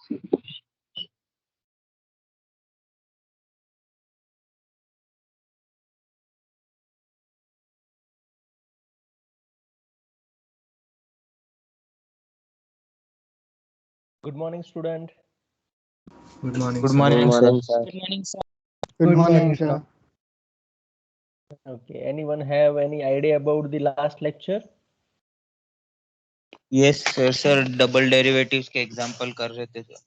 Good morning, student. Good morning, Good sir. morning, sir. Good morning, sir. Good morning, sir. Okay, anyone have any idea about the last lecture? Yes, sir. Double derivatives के example कर रहे थे sir.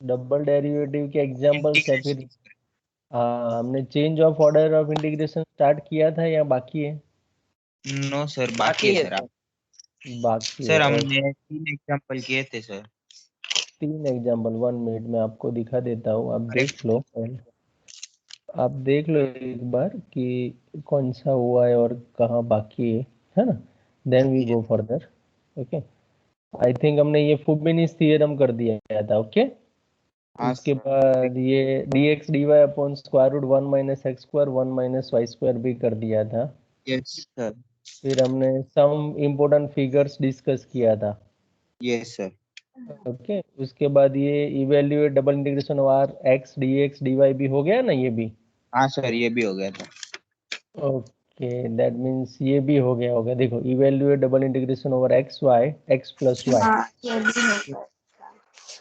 Double derivative के examples या फिर हमने change of order of integration start किया था या बाकी है? नो सर, बाकी है सर. बाकी सर है. हमने 3 एग्जांपल किए थे सर. 3 एग्जांपल 1 मिनट में आपको दिखा देता हूँ, आप देख लो पहले. आप देख लो एक बार कि कौन सा हुआ है और कहाँ बाकी है ना. Then we go further. Okay, I think हमने ये फुबिनिस थ्योरम कर दिया था. ओके, उसके बाद ये dx dy upon square root 1 minus x square 1 minus y square भी कर दिया था. Yes sir. फिर हमने सम इम्पोर्टेंट फिगर्स डिस्कस किया था. Yes sir. ओके, उसके बाद ये evaluate double integration over x dx dy भी हो गया ना. ये भी हाँ सर, ये भी हो गया था. ओके, दैट मीन्स ये भी हो गया होगा. देखो, evaluate double integration over x y x plus y.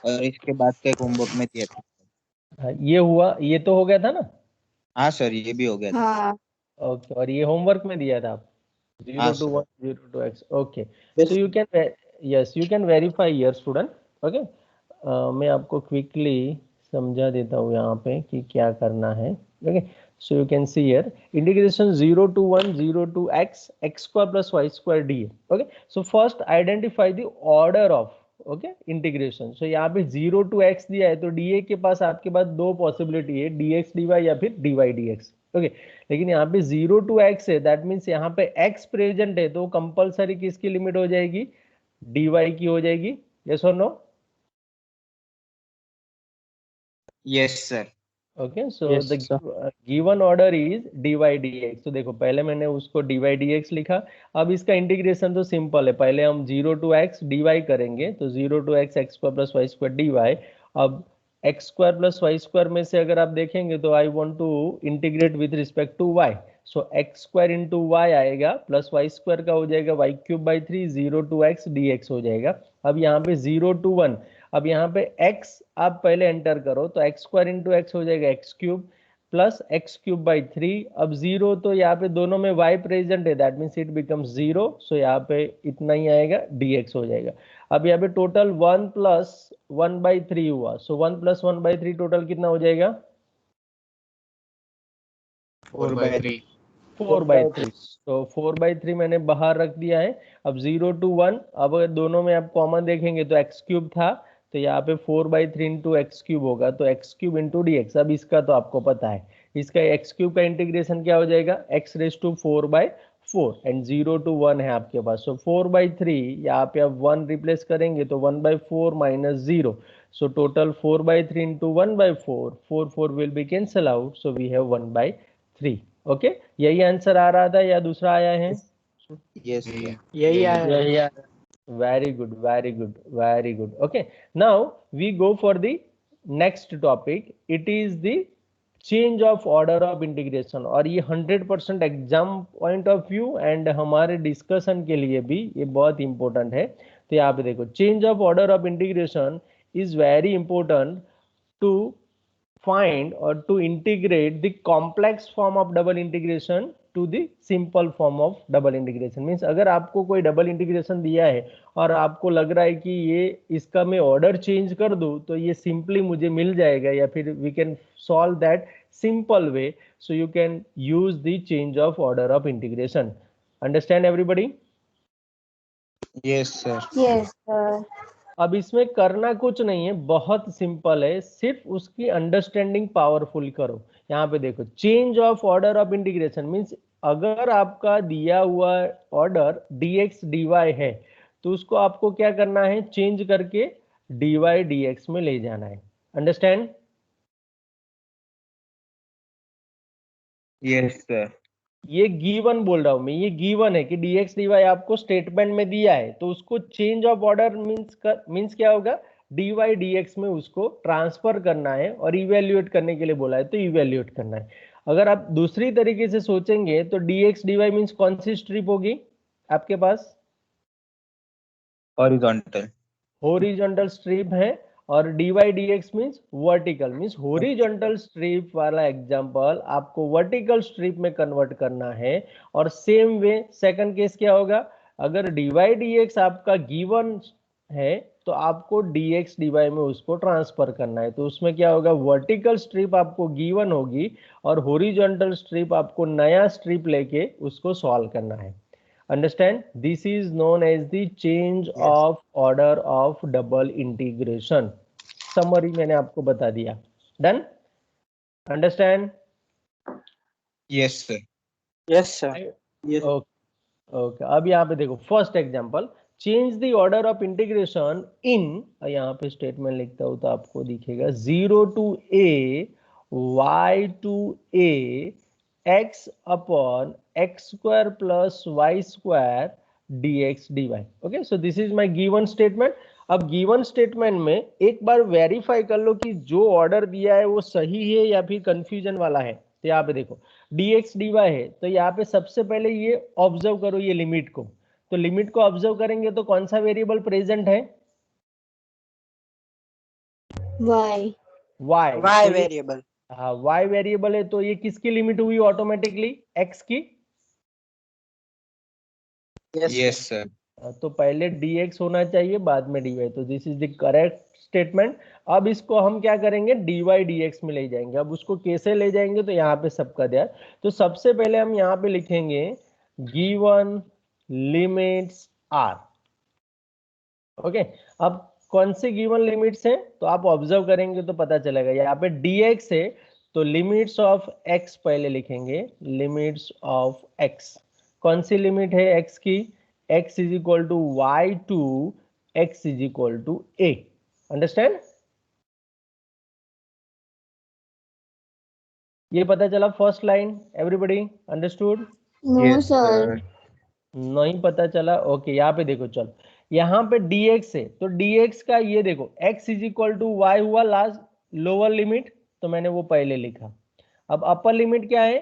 और इसके बाद का होमवर्क में दिया था. ये हुआ, ये तो हो गया था ना. हाँ सर, ये भी हो गया था. ओके, और ये होमवर्क में दिया था आप 0 to 1 0 to x. Okay, so you can you can verify your student. Okay, मैं आपको क्विकली समझा देता हूँ यहाँ पे कि क्या करना है. Okay, so you can see here integration 0 to 1 0 to x x square plus y square dA. Okay, so first identify the order of integration. So यहाँ पे 0 to x दिया है तो dA के पास आपके पास दो पॉसिबिलिटी है, dx dy या फिर dy dx. ओके, लेकिन यहाँ पे 0 to x है, दैट मीन्स यहाँ पे x प्रेजेंट है तो कंपलसरी किसकी लिमिट हो जाएगी? dy की हो जाएगी. यस और no? Yes sir. Okay, so the given order is dy dx. तो देखो, पहले मैंने उसको dy dx लिखा. अब इसका इंटीग्रेशन तो सिंपल है. पहले हम 0 to x dy करेंगे तो 0 to x x square plus y square dy. अब x square plus y square में से अगर आप देखेंगे तो I want to integrate with respect to y. So x square into y आएगा प्लस वाई स्क्वायर का हो जाएगा y cube by 3 0 to x dx हो जाएगा. अब यहाँ पे 0 to 1. अब यहाँ पे x आप पहले एंटर करो तो x स्क्वायर इंटू एक्स हो जाएगा x cube plus x cube by 3. अब 0 तो यहाँ पे दोनों में y प्रेजेंट है, दैट मीन्स इट बिकम्स 0. सो यहाँ पे इतना ही आएगा, dx हो जाएगा. अब यहाँ पे टोटल 1 प्लस 1 बाई 3 हुआ. सो 1 प्लस 1 बाई 3 टोटल कितना हो जाएगा? 4/3. 4/3. तो 4/3 मैंने बाहर रख दिया है. अब 0 to 1, अब अगर दोनों में आप कॉमन देखेंगे तो x क्यूब था तो यहाँ पे 4/3 इंटू एक्स क्यूब होगा तो x cube into d x. अब इसका तो आपको पता है, इसका x क्यूब का इंटीग्रेशन क्या हो जाएगा? x raise to 4/4 and 0 to 1 है आपके पास. सो 4/3 यहाँ पे आप 1 रिप्लेस करेंगे तो 1/4 minus 0. So total 4/3 into 1/4, 4 will be cancel out. So we have 1/3. Okay, यही आंसर आ रहा था या दूसरा आया है? यस यही आया. Very good, very good, very good. Okay, now we go for the next topic. It is the change of order of integration. और ये 100% exam point of view and हमारे डिस्कशन के लिए भी ये बहुत इंपॉर्टेंट है. तो यहाँ पे देखो, change of order of integration is very important to find or to integrate the complex form of double integration to the simple form of double integration. Means अगर आपको कोई डबल इंटीग्रेशन दिया है और आपको लग रहा है कि ये इसका मैं ऑर्डर चेंज कर दूं तो ये सिंपली मुझे मिल जाएगा या फिर we can solve that simple way. So you can use the change of order of integration. Understand everybody? Yes sir. Yes, sir. अब इसमें करना कुछ नहीं है, बहुत सिंपल है, सिर्फ उसकी अंडरस्टैंडिंग पावरफुल करो. यहाँ पे देखो, change of order of integration means अगर आपका दिया हुआ ऑर्डर dx dy है तो उसको आपको क्या करना है? चेंज करके dy dx में ले जाना है. अंडरस्टैंड? Yes sir. ये गिवन बोल रहा हूं मैं, ये गिवन है कि dx dy आपको स्टेटमेंट में दिया है तो उसको चेंज ऑफ ऑर्डर मींस क्या होगा? dy dx में उसको ट्रांसफर करना है और इवेल्युएट करने के लिए बोला है, तो इवेल्युएट करना है। अगर आप दूसरी तरीके से सोचेंगे तो dx dy मीन्स कौन सी स्ट्रिप होगी आपके पास? हॉरिजॉन्टल। हॉरिजॉन्टल स्ट्रिप है, और dy dx means vertical, means horizontal strip वाला एग्जांपल आपको वर्टिकल स्ट्रिप में कन्वर्ट करना है। और सेम वे सेकंड केस क्या होगा? अगर dy dx आपका गिवन है तो आपको dx dy में उसको ट्रांसफर करना है, तो उसमें क्या होगा? वर्टिकल स्ट्रिप आपको गिवन होगी और हॉरिजॉन्टल स्ट्रिप आपको नया स्ट्रिप लेके उसको सॉल्व करना है। Understand? This is known as the change of order of double integration. Summary मैंने आपको बता दिया। Done? Understand? Yes sir. Yes, sir. Okay. Okay. अब यहाँ पे देखो first example, change the order of integration in, यहाँ पे स्टेटमेंट लिखता हूँ तो आपको दिखेगा 0 to a y to a x upon x square plus y square dx dy। Okay, so this is my given statement. अब गिवन स्टेटमेंट में एक बार वेरीफाई कर लो कि जो ऑर्डर दिया है वो सही है या फिर कंफ्यूजन वाला है। तो यहाँ पे देखो dx dy है, तो यहाँ पे सबसे पहले ये ऑब्जर्व करो ये लिमिट को। तो लिमिट को ऑब्जर्व करेंगे तो कौन सा वेरिएबल प्रेजेंट है? Y. y। Y तो variable. हाँ, y वेरिएबल है, तो ये किसकी लिमिट हुई ऑटोमेटिकली? x की। Yes, yes sir. सर। तो पहले dx होना चाहिए, बाद में dy। तो this is the correct statement. अब इसको हम क्या करेंगे? dy dx में ले जाएंगे। अब उसको कैसे ले जाएंगे? तो यहाँ पे सबका ध्यान, तो सबसे पहले हम यहाँ पे लिखेंगे गिवन लिमिट्स आर। ओके, अब कौन से गिवन लिमिट्स हैं तो आप ऑब्जर्व करेंगे तो पता चलेगा। यहाँ पे dx है तो लिमिट्स ऑफ x पहले लिखेंगे, लिमिट्स ऑफ x। कौन सी लिमिट है x की? x is equal to y to x is equal to a। Understand? ये पता चला first line? Everybody understood? No, yes sir. Sir. नहीं पता चला? ओके, यहाँ पे देखो, चलो यहाँ पे dx है तो dx का ये देखो x is equal to y हुआ लास्ट लोअर लिमिट, तो मैंने वो पहले लिखा। अब अपर लिमिट क्या है?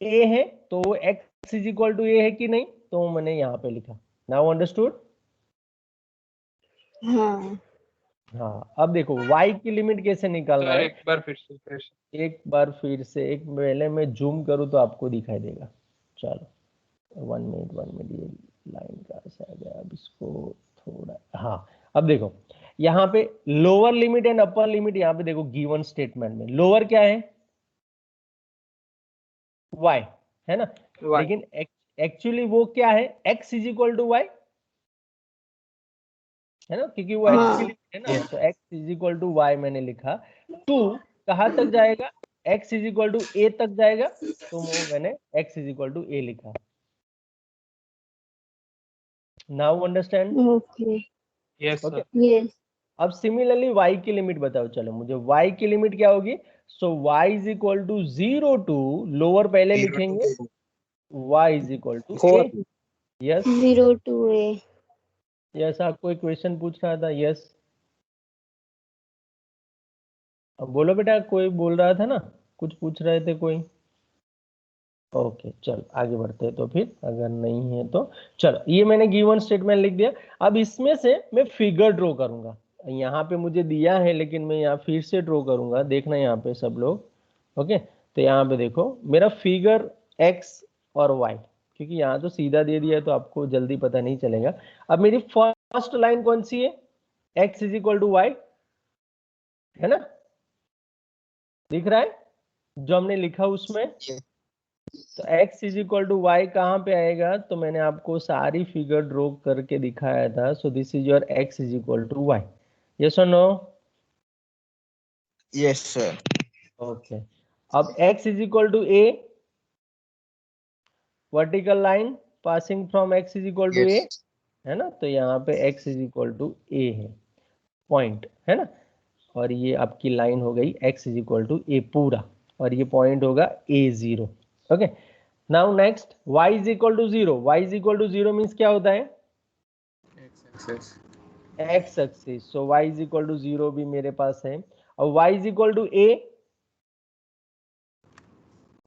a है, तो वो x is equal to a है कि नहीं, तो वो मैंने यहाँ पे लिखा। Now understood? हाँ. हाँ, अब देखो y की लिमिट कैसे निकालना है? एक बार फिर से एक बार फिर से, एक पहले मैं जूम करूँ तो आपको दिखाई देगा। चलो 1 मिनट ये लाइन कहाँ से आ गया? अब इसको थोड़ा, हाँ अब देखो यहाँ पे lower limit and upper limit, यहाँ पे देखो गिवन स्टेटमेंट में लोअर क्या है? y है ना, Y. लेकिन एक्चुअली वो क्या है? x is equal to y है ना, क्योंकि वो x की लिमिट है ना, तो x is equal to y मैंने लिखा। टू कहाँ तक जाएगा? x is equal to a तक जाएगा, तो वो मैंने x is equal to a लिखा। Now understand? Okay. Yes, okay, sir. Yes. अब सिमिलरली y की लिमिट बताओ। चलो मुझे y की लिमिट क्या होगी? So y is equal to 0 to, lower पहले लिखेंगे, y is equal to a। Yes 0 to A. Yes, आपको एक क्वेश्चन पूछ रहा था। यस, अब बोलो बेटा, कोई बोल रहा था ना, कुछ पूछ रहे थे कोई? ओके, चलो आगे बढ़ते हैं। तो फिर अगर नहीं है तो चलो, ये मैंने गिवन स्टेटमेंट लिख दिया। अब इसमें से मैं फिगर ड्रॉ करूंगा। यहाँ पे मुझे दिया है लेकिन मैं यहाँ फिर से ड्रॉ करूंगा, देखना यहाँ पे सब लोग। ओके, तो यहाँ पे देखो मेरा फिगर x और y, क्योंकि यहाँ तो सीधा दे दिया है तो आपको जल्दी पता नहीं चलेगा। अब मेरी फर्स्ट लाइन कौन सी है? x is equal to y है ना, दिख रहा है जो हमने लिखा उसमें। तो x is equal to y कहाँ पे आएगा? तो मैंने आपको सारी फिगर ड्रॉ करके दिखाया था। So this is your x is equal to y. Yes और नो? Yes sir. ओके, अब x is equal to a, vertical line passing from x is equal to a है ना, तो यहाँ पे x is equal to a है, point है ना, और ये आपकी लाइन हो गई x is equal to a पूरा, और ये पॉइंट होगा a0। Okay, now next y is equal to 0। y is equal to 0 means क्या होता है? X axis. X axis, so y is equal to 0 भी मेरे पास है। और y is equal to a,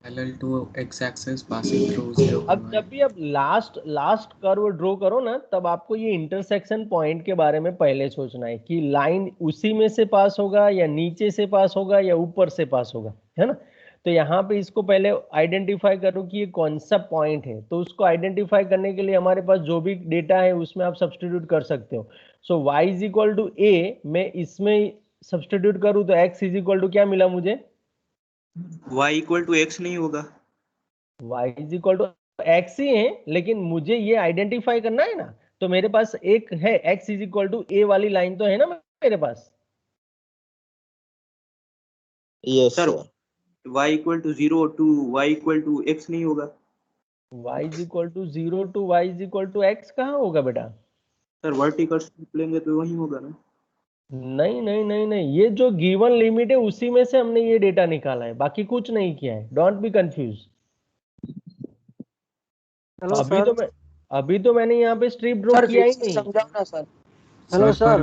parallel to x axis passing through 0 अब जब भी आप लास्ट कर्व ड्रॉ करो ना, तब आपको ये इंटरसेक्शन पॉइंट के बारे में पहले सोचना है कि लाइन उसी में से पास होगा या नीचे से पास होगा या ऊपर से पास होगा, है ना। तो यहाँ पे इसको पहले आइडेंटिफाई करो कि ये कौन सा पॉइंट है। तो उसको आइडेंटिफाई करने के लिए हमारे पास जो भी डेटा है उसमें आप सब्सटीट्यूट कर सकते हो। सो y इज इक्वल टू ए, मैं इसमें सब्सटीट्यूट करूँ तो x इज इक्वल टू क्या मिला मुझे? y इक्वल टू x नहीं होगा। y is equal to x ही है, लेकिन मुझे ये आइडेंटिफाई करना है ना। तो मेरे पास एक है x is equal to a वाली लाइन तो है ना मेरे पास। Yes, sir sir. y equal to 0 to y equal to x नहीं होगा। y is equal to 0 to y is equal to x कहाँ होगा बेटा? सर वर्टिकल स्ट्रिप लेंगे तो वही होगा ना। नहीं नहीं नहीं नहीं, ये जो गिवन लिमिट है उसी में से हमने ये डेटा निकाला है, बाकी कुछ नहीं किया है। Don't be confuse. Hello sir. अभी तो मैंने यहाँ पे स्ट्रिप ड्रॉ सर किया ही फिर से नहीं। समझाओ ना सर। Hello sir.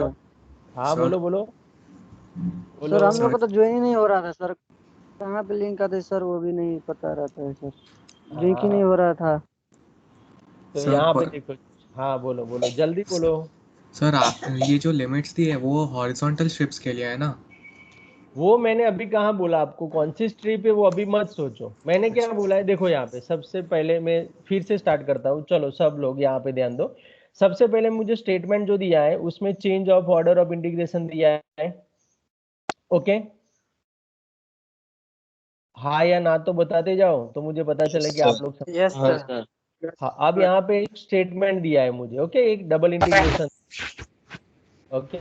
हाँ सर। बोलो बोलो सर हम लोग सर। को तो ज्वाइन ही नहीं हो रहा था सर। कहाँ पे लिंक आते सर वो भी नहीं पता रहता है सर। लिंक ही नहीं हो रहा था। तो सर, यहाँ पे देखो। हाँ बोलो बोलो जल्दी बोलो। सर आप ये जो लिमिट्स दी है वो हॉरिजॉन्टल स्ट्रिप्स के लिए है ना? वो मैंने अभी कहाँ बोला आपको, कौन सी स्ट्रिप है वो अभी मत सोचो। मैंने क्या बोला है देखो, यहाँ पे सबसे पहले मैं फिर से स्टार्ट करता हूँ। चलो सब लोग यहाँ पे ध्यान दो। सबसे पहले मुझे स्टेटमेंट जो दिया है उसमें change of order of integration दिया है। ओके, हाँ या ना तो बताते जाओ तो मुझे पता चले कि आप लोग यस सर। हाँ, अब यहाँ पे एक स्टेटमेंट दिया है मुझे। ओके, एक डबल इंटीग्रेशन। ओके,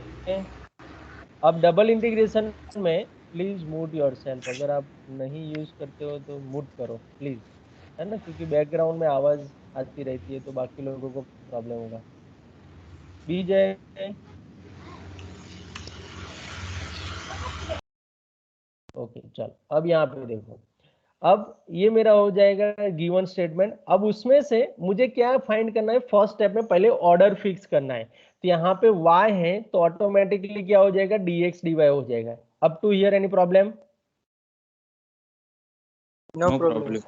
अब डबल इंटीग्रेशन में प्लीज म्यूट योरसेल्फ। अगर आप नहीं यूज करते हो तो म्यूट करो प्लीज, है ना, क्योंकि बैकग्राउंड में आवाज आती रहती है तो बाकी लोगों को प्रॉब्लम होगा। बीजय, ओके चल, अब यहाँ पे देखो। अब ये मेरा हो जाएगा गिवन स्टेटमेंट। अब उसमें से मुझे क्या फाइंड करना है? फर्स्ट स्टेप में पहले ऑर्डर फिक्स करना है। तो यहाँ पे y है तो ऑटोमेटिकली क्या हो जाएगा? dx dy हो जाएगा। Up to here any problem? No problem.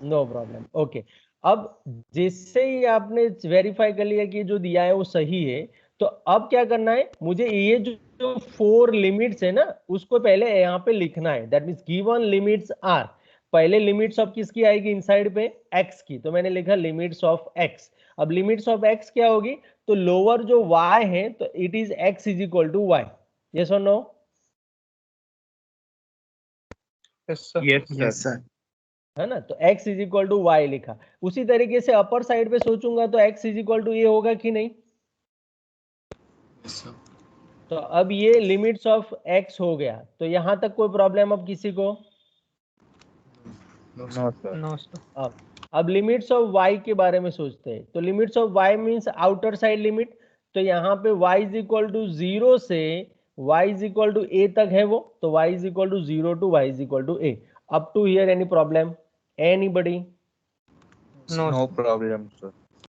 No problem. Okay, अब जिससे ही आपने वेरीफाई कर लिया कि जो दिया है वो सही है, तो अब क्या करना है? मुझे ये जो 4 लिमिट्स है ना उसको पहले यहाँ पे लिखना है। That means given limits are, पहले लिमिट्स ऑफ किसकी आएगी इनसाइड पे? x की। तो मैंने लिखा लिमिट्स ऑफ x। अब लिमिट्स ऑफ x क्या होगी? तो लोअर जो y है तो it is x is equal to y। Yes और नो? Yes sir. है ना, तो x is equal to y लिखा। उसी तरीके से अपर साइड पे सोचूंगा तो x इज इक्वल टू ए होगा कि नहीं? Yes sir. तो अब ये लिमिट्स ऑफ x हो गया। तो यहां तक कोई प्रॉब्लम अब किसी को? No sir. No sir. अब लिमिट्स ऑफ y के बारे में सोचते हैं। तो limits of y means outer side limit. तो यहाँ पे y इज इक्वल टू 0 से y is equal to a तक है वो। तो y is equal to 0 to y is equal to a। Up to here any problem? Anybody? No problem sir.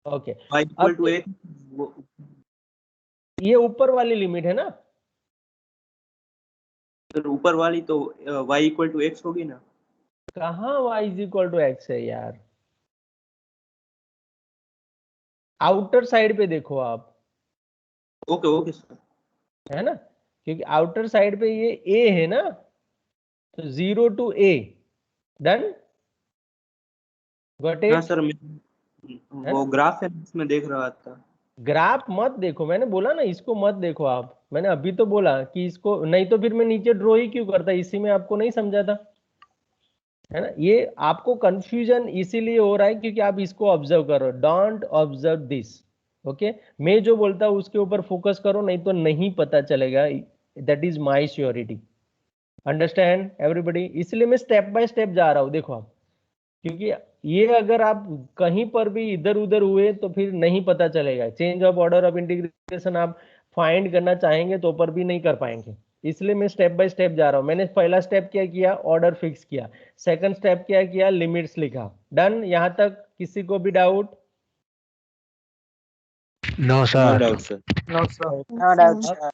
Okay, y equal to अब a ये ऊपर वाली limit है ना? सर ऊपर वाली तो y इक्वल टू x होगी ना। कहाँ y is equal to x है यार? आउटर साइड पे देखो आप, ओके ओके सर। है ना, क्योंकि आउटर साइड पे ये a है ना। तो 0 टू a, डन, गॉट हाँ इट? सर, मैं वो ग्राफ है उसमें देख रहा था। ग्राफ मत देखो, मैंने बोला ना इसको मत देखो आप। मैंने अभी तो बोला कि इसको नहीं, तो फिर मैं नीचे ड्रॉ ही क्यों करता? इसी में आपको नहीं समझा था, है ना। ये आपको कंफ्यूजन इसीलिए हो रहा है क्योंकि आप इसको ऑब्जर्व करो। Don't observe this. ओके, मैं जो बोलता हूं उसके ऊपर फोकस करो, नहीं तो नहीं पता चलेगा। That is my surety. Understand everybody? इसलिए मैं स्टेप बाय स्टेप जा रहा हूं, देखो आप, क्योंकि ये अगर आप कहीं पर भी इधर उधर हुए तो फिर नहीं पता चलेगा। Change of order of integration आप फाइंड करना चाहेंगे तो पर भी नहीं कर पाएंगे। इसलिए मैं स्टेप बाय स्टेप जा रहा हूं। मैंने पहला स्टेप क्या किया? ऑर्डर फिक्स किया। सेकंड स्टेप क्या किया? लिमिट्स लिखा। डन, यहां तक किसी को भी doubt? No, sir. No doubt, sir. No sir. No doubt, sir.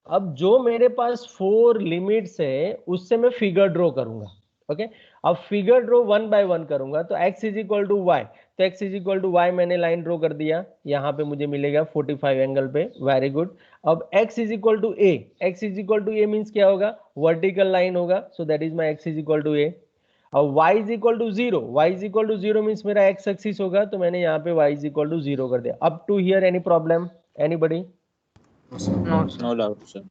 अब जो मेरे पास 4 लिमिट्स है उससे मैं फिगर ड्रॉ करूंगा। ओके, अब फिगर ड्रॉ 1 बाय 1 करूंगा। तो x is equal to y, तो x is equal to y मैंने लाइन ड्रॉ कर दिया, यहाँ पे मुझे मिलेगा 45 एंगल पे। Very good. अब x is equal to a, x is equal to a means क्या होगा, वर्टिकल लाइन होगा, so that is my x is equal to a. अब y is equal to 0, y is equal to 0 means मेरा x axis होगा, तो मैंने यहाँ पे y इज इक्वल टू 0 कर दिया। Up to here any problem, anybody? No doubt, sir.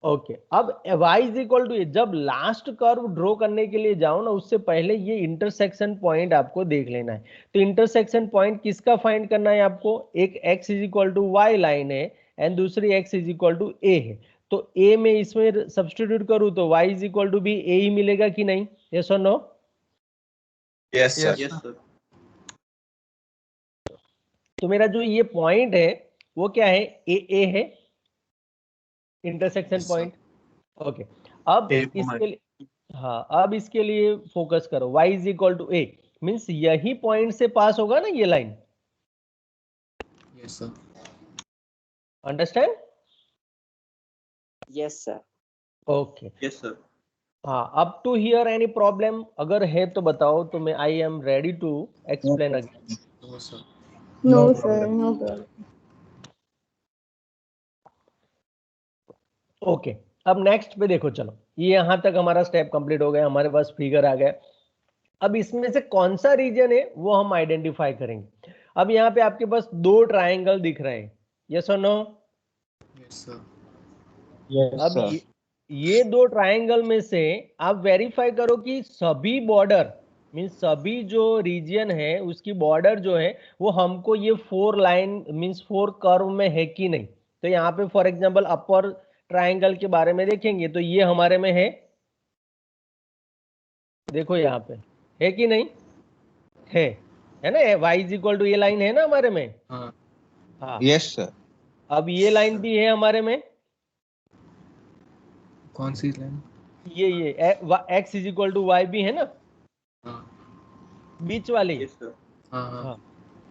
Okay, अब y इज इक्वल टू, जब लास्ट कर्व ड्रॉ करने के लिए जाओ ना, उससे पहले ये इंटरसेक्शन पॉइंट आपको देख लेना है। तो इंटरसेक्शन पॉइंट किसका फाइंड करना है आपको, एक x is equal to y line है एंड दूसरी x is equal to a है। तो a में इसमें सब्स्टिट्यूट करूँ तो y इज इक्वल टू भी a ही मिलेगा कि नहीं, यस और no? Yes, sir. Yes, sir. तो मेरा जो ये पॉइंट है वो क्या है, ए है, इंटरसेक्शन पॉइंट। ओके, अब इसके लिए, हाँ, अब इसके लिए फोकस करो, y is equal to a means यही पॉइंट से पास होगा ना ये line. Yes sir. Understand? Yes, sir. Okay, Yes, sir. हाँ, up to here any problem अगर है तो बताओ, तो मैं I am ready to explain again. No sir. No, sir. No problem. Okay, अब नेक्स्ट पे देखो, चलो ये यहां तक हमारा स्टेप कंप्लीट हो गया, हमारे पास फिगर आ गया। अब इसमें से कौन सा रीजन है वो हम आइडेंटिफाई करेंगे। अब यहाँ पे आपके पास 2 ट्राइंगल दिख रहे हैं, यस और नो? Yes sir. Yes, अब sir. ये 2 ट्राइंगल में से आप वेरीफाई करो कि सभी बॉर्डर मीन्स सभी जो रीजन है उसकी बॉर्डर जो है वो हमको ये 4 लाइन मीन्स 4 कर्व में है कि नहीं। तो यहाँ पे फॉर एग्जांपल अपर ट्राइंगल के बारे में देखेंगे तो ये हमारे में है, देखो यहाँ पे है कि नहीं, है ना, y इज इक्वल टू ये लाइन है ना हमारे में। हाँ। हाँ, यस सर। अब ये लाइन भी है हमारे में, कौन सी लाइन? ये x is equal to y भी है ना, हाँ बीच वाली। Yes, sir. हाँ हाँ। हाँ,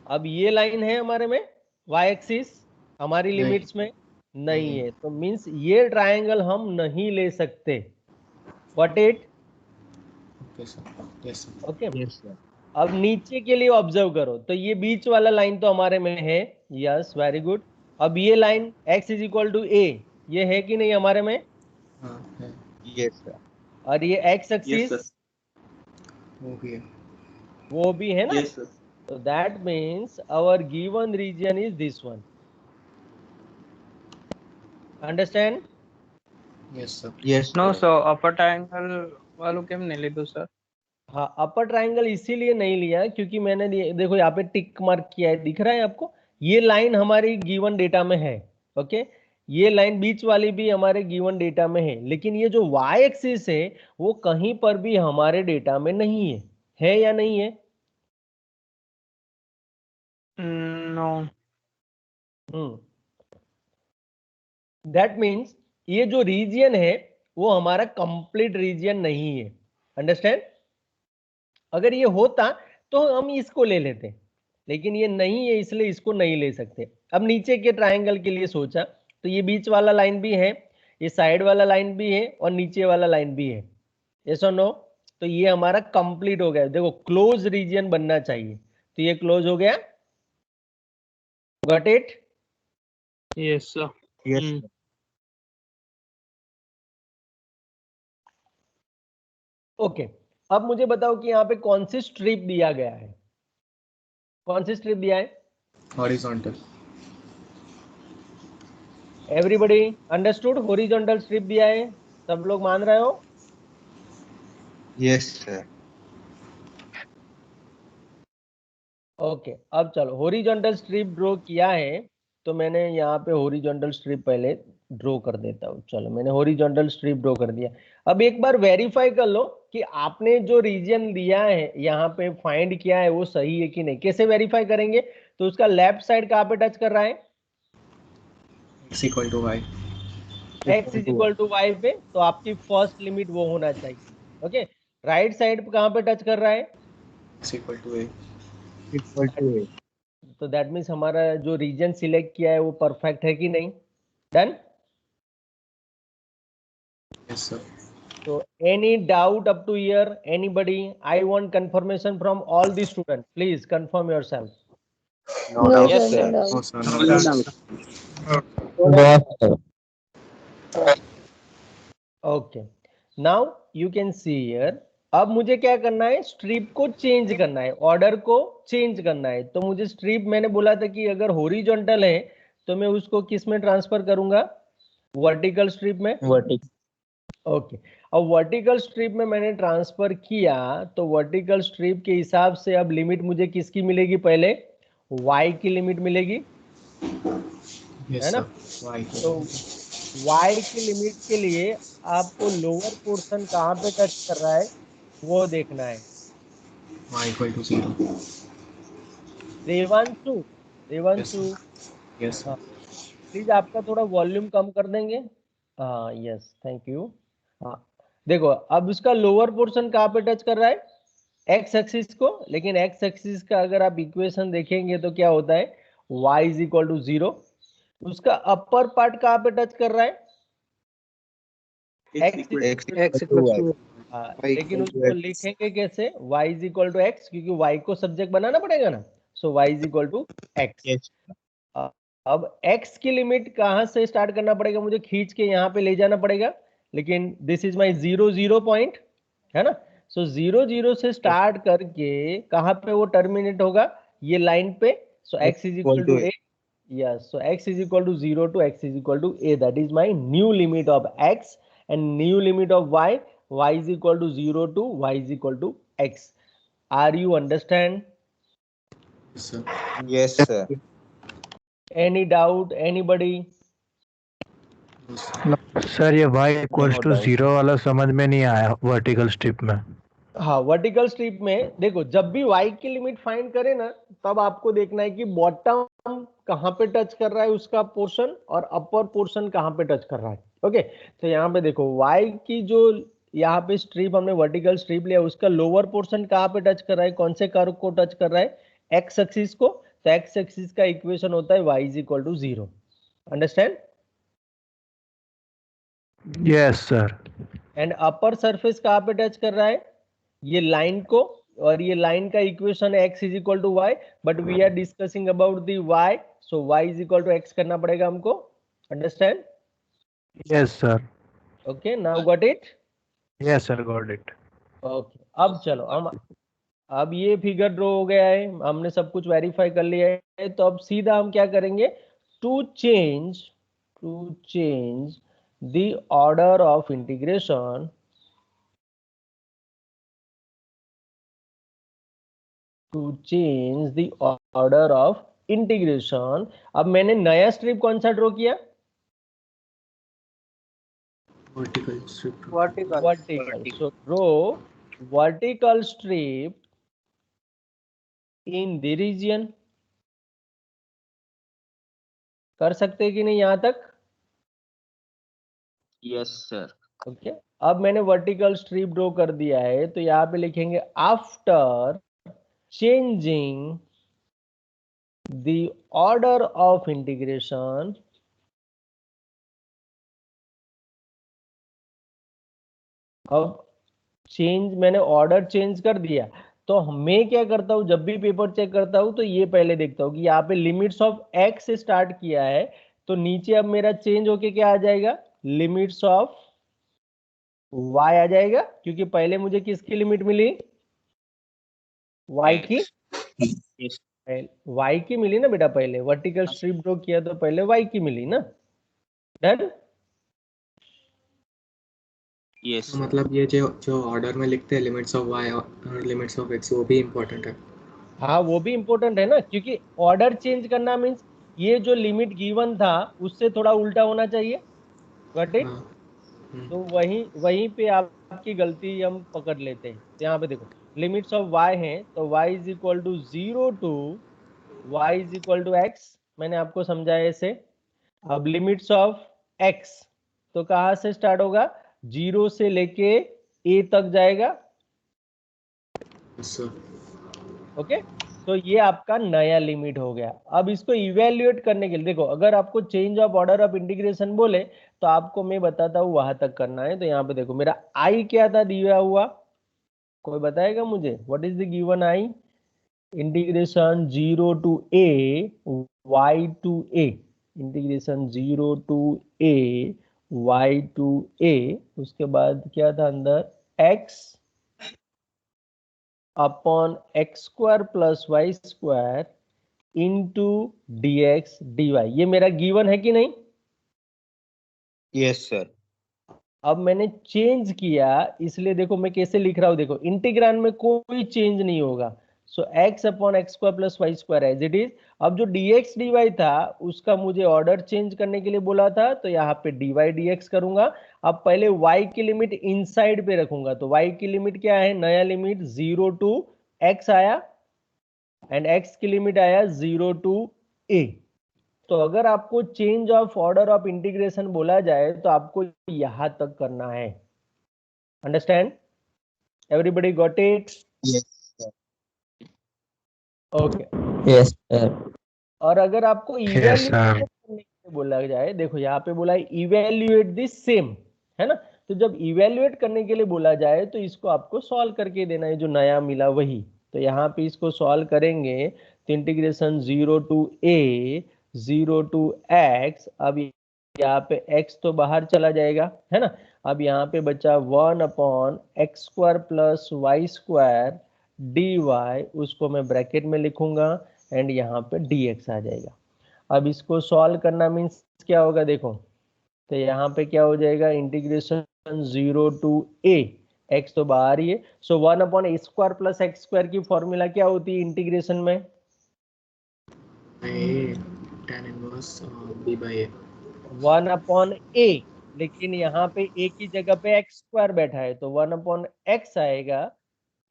अब ये लाइन है हमारे में, y एक्सिस हमारी नहीं। लिमिट्स में नहीं है, तो मींस ये ट्रायंगल हम नहीं ले सकते। What it? Okay sir. Yes sir. Okay, yes sir. अब नीचे के लिए ऑब्जर्व करो, तो ये बीच वाला लाइन तो हमारे में है, यस वेरी गुड। अब ये line x is equal to a, ये है कि नहीं हमारे में? हाँ है। Yes sir. और ये x Yes, एक्सिस sir. वो भी है। वो भी है ना, Yes, sir. so that means our given region is this one. Understand? Yes sir. Yes no sir, upper triangle वालों केम नहीं लीधું सर? हाँ, अपर ट्रायंगल इसीलिए नहीं लिया क्योंकि मैंने देखो यहाँ पे टिक मार्क किया है, दिख रहा है आपको, ये लाइन हमारी गिवन डेटा में है। ओके, ये लाइन बीच वाली भी हमारे गिवन डेटा में है, लेकिन ये जो y एक्सिस है वो कहीं पर भी हमारे डेटा में नहीं है या नहीं है? नो। दैट मीन्स ये जो रीजियन है वो हमारा कंप्लीट रीजियन नहीं है। अंडरस्टैंड? अगर ये होता तो हम इसको ले लेते, लेकिन ये नहीं है इसलिए इसको नहीं ले सकते। अब नीचे के ट्रायंगल के लिए सोचा तो ये बीच वाला लाइन भी है, ये साइड वाला लाइन भी है और नीचे वाला लाइन भी है, यस और नो? तो ये हमारा कंप्लीट हो गया। देखो क्लोज रीजियन बनना चाहिए, तो ये क्लोज हो गया। Got it? Yes sir. Yes okay, अब मुझे बताओ कि यहाँ पे कौन सी स्ट्रिप दिया गया है, कौन सी स्ट्रिप दिया है? Horizontal. Everybody understood? Horizontal strip दिया है, सब लोग मान रहे हो? Yes sir. ओके, अब चलो हॉरिजॉन्टल स्ट्रिप ड्रॉ किया है, तो मैंने यहाँ पे हॉरिजॉन्टल स्ट्रिप पहले ड्रॉ कर देता हूँ। चलो मैंने हॉरिजॉन्टल स्ट्रिप ड्रॉ कर दिया। अब एक बार वेरीफाई कर लो कि आपने जो रीजन दिया है यहाँ पे फाइंड किया है वो सही है कि नहीं। कैसे वेरीफाई करेंगे? तो उसका लेफ्ट साइड कहाँ पे टच कर रहा है? x equal to y. x is equal to y पे, तो आपकी फर्स्ट लिमिट वो होना चाहिए। ओके, राइट साइड पे कहाँ पे टच कर रहा है? x equal to a। Equal to a. तो दैट मीन्स हमारा जो रीजन सिलेक्ट किया है वो परफेक्ट है कि नहीं? Done? Yes sir. So any doubt up to here? Anybody? I want confirmation from all the students. Please confirm yourself. No doubt. Yes, sir. No sir, no No doubt. doubt. Okay. Now you can see here. अब मुझे क्या करना है? Strip को change करना है, order को change करना है। तो मुझे स्ट्रिप, मैंने बोला था कि अगर हॉरिजॉन्टल है तो मैं उसको किस में ट्रांसफर करूंगा? वर्टिकल स्ट्रिप में। ओके, अब वर्टिकल स्ट्रिप में मैंने ट्रांसफर किया तो वर्टिकल स्ट्रिप के हिसाब से अब लिमिट मुझे किसकी मिलेगी? पहले y की लिमिट मिलेगी, है ना? तो y की लिमिट के लिए आपको लोअर पोर्शन कहाँ पे टच कर रहा है वो देखना है। y equal to 0। Devanshu, Devanshu, yes हाँ प्लीज आपका थोड़ा वॉल्यूम कम कर देंगे। हाँ यस, थैंक यू। हाँ देखो, अब उसका लोअर पोर्शन कहाँ पे टच कर रहा है? एक्स एक्सिस को। लेकिन एक्स एक्सिस का अगर आप इक्वेशन देखेंगे तो क्या होता है? y is equal to 0। उसका अपर पार्ट कहाँ पे टच कर रहा है? x लेकिन उसको लिखेंगे कैसे? y is equal to x, क्योंकि y को सब्जेक्ट बनाना पड़ेगा ना। So y is equal to x. अब x की लिमिट कहाँ से स्टार्ट करना पड़ेगा? मुझे खींच के यहाँ पे ले जाना पड़ेगा, लेकिन दिस इज माई 0 0 पॉइंट, है ना? सो 0 0 से स्टार्ट करके कहाँ पे वो टर्मिनेट होगा? ये लाइन पे। So x is equal to a। yes, so x is equal to 0 to x is equal to a. That is my new limit of x and new limit of y. Y is equal to 0 to y is equal to x. Are you understand? Sir. yes sir Any doubt? Anybody? Sir ये y equals No to doubt. 0 वाला समझ में नहीं आया vertical strip में। हाँ, vertical strip में देखो, जब भी y की लिमिट फाइंड करें ना, तब आपको देखना है कि बॉटम कहाँ पे टच कर रहा है उसका पोर्शन और अपर पोर्शन कहाँ पे टच कर रहा है। ओके, तो यहाँ पे देखो y की जो यहाँ पे स्ट्रिप हमने वर्टिकल स्ट्रिप लिया, उसका लोअर पोर्शन कहाँ पे टच कर रहा है? कौन से कर्व को टच कर रहा है? एक्स एक्सिस को। तो एक्स एक्सिस का इक्वेशन होता है y is equal to 0। Understand? Yes sir. And upper surface कहाँ पे टच कर रहा है? ये लाइन को, और ये लाइन का इक्वेशन है x is equal to y, but we are discussing about the y, so y is equal to x करना पड़ेगा हमको। Understand? Yes sir. Okay, now got it? Yes sir, got it. Okay, अब चलो हम, अब ये figure draw हो गया है, हमने सब कुछ वेरीफाई कर लिया है। तो अब सीधा हम क्या करेंगे? To change the order of integration, to change the order of integration. अब मैंने नया स्ट्रिप कौन सा ड्रॉ किया? Vertical strip. Vertical. So draw vertical strip in the region. कर सकते हैं कि नहीं यहां तक? yes sir ओके, अब मैंने वर्टिकल स्ट्रिप ड्रॉ कर दिया है, तो यहाँ पे लिखेंगे after changing the order of integration, अब चेंज, मैंने ऑर्डर चेंज कर दिया, तो मैं क्या करता हूं? जब भी पेपर चेक करता हूं तो ये पहले देखता हूं कि यहाँ पे लिमिट्स ऑफ एक्स से स्टार्ट किया है, तो नीचे अब मेरा चेंज होके क्या आ जाएगा? लिमिट्स ऑफ y आ जाएगा, क्योंकि पहले मुझे किसकी लिमिट मिली? y की। y की मिली ना बेटा, पहले वर्टिकल स्ट्रिप ड्रॉ किया तो पहले y की मिली ना। डन? yes तो sir. मतलब ये जो ऑर्डर में लिखते हैं लिमिट्स ऑफ y और लिमिट्स ऑफ x, वो भी इम्पोर्टेंट है। हाँ, वो भी इम्पोर्टेंट है ना, क्योंकि ऑर्डर चेंज करना मीन्स ये जो लिमिट गिवन था उससे थोड़ा उल्टा होना चाहिए। Got it? हाँ। तो वहीं पे आपकी गलती हम पकड़ लेते हैं। यहाँ पे देखो, लिमिट्स ऑफ y हैं, तो y is equal to 0 to y is equal to x, मैंने आपको समझाया इसे। अब लिमिट्स ऑफ x, तो कहाँ से स्टार्ट होगा? 0 से लेके a तक जाएगा। Yes sir. ओके, तो ये आपका नया लिमिट हो गया। अब इसको इवेल्युएट करने के लिए देखो, अगर आपको change of order of integration बोले तो आपको मैं बताता हूँ वहां तक करना है। तो यहाँ पे देखो मेरा आई क्या था दिया हुआ, कोई बताएगा मुझे? What is the given I? Integration 0 to a y to a, integration 0 to a y to a, उसके बाद क्या था अंदर x upon x square plus y square into d x d y. ये मेरा गिवन है कि नहीं? Yes sir. अब मैंने चेंज किया, इसलिए देखो मैं कैसे लिख रहा हूं, देखो इंटीग्रांड में कोई चेंज नहीं होगा। So x upon x square plus y square as it is. अब जो dx dy था उसका मुझे ऑर्डर चेंज करने के लिए बोला था, तो यहाँ पे dy dx करूंगा। अब पहले y की लिमिट इनसाइड पे रखूंगा, तो y की लिमिट क्या है? नया लिमिट 0 टू x आया एंड x की लिमिट आया 0 टू a। तो अगर आपको change of order of integration बोला जाए तो आपको यहां तक करना है। Understand? Everybody got it? Okay. Yes, sir. और अगर आपको Yes, इवेल्युएट sir. करने के लिए बोला जाए, देखो यहाँ पे बोला है इवेल्युएट दिस सेम, है ना? तो जब इवेल्युएट करने के लिए बोला जाए तो इसको आपको सॉल्व करके देना है, जो नया मिला वही। तो यहाँ पे इसको सॉल्व करेंगे तो integration 0 to a 0 to x, अब यहाँ पे x तो बाहर चला जाएगा, है ना? अब यहाँ पे बचा 1 upon x square plus y square d y, उसको मैं ब्रैकेट में लिखूंगा एंड यहाँ पे dx आ जाएगा। अब इसको सॉल्व करना मीन्स क्या होगा देखो, तो यहाँ पे क्या हो जाएगा? इंटीग्रेशन 0 टू a, x तो बाहर ही है, सो 1 अपॉन ए स्क्वायर प्लस एक्स स्क्वायर की फॉर्मूला क्या होती है इंटीग्रेशन में? tan inverse b by a। 1 upon a, लेकिन यहाँ पे a की जगह पे एक्स स्क्वायर बैठा है तो 1 अपॉन एक्स आएगा।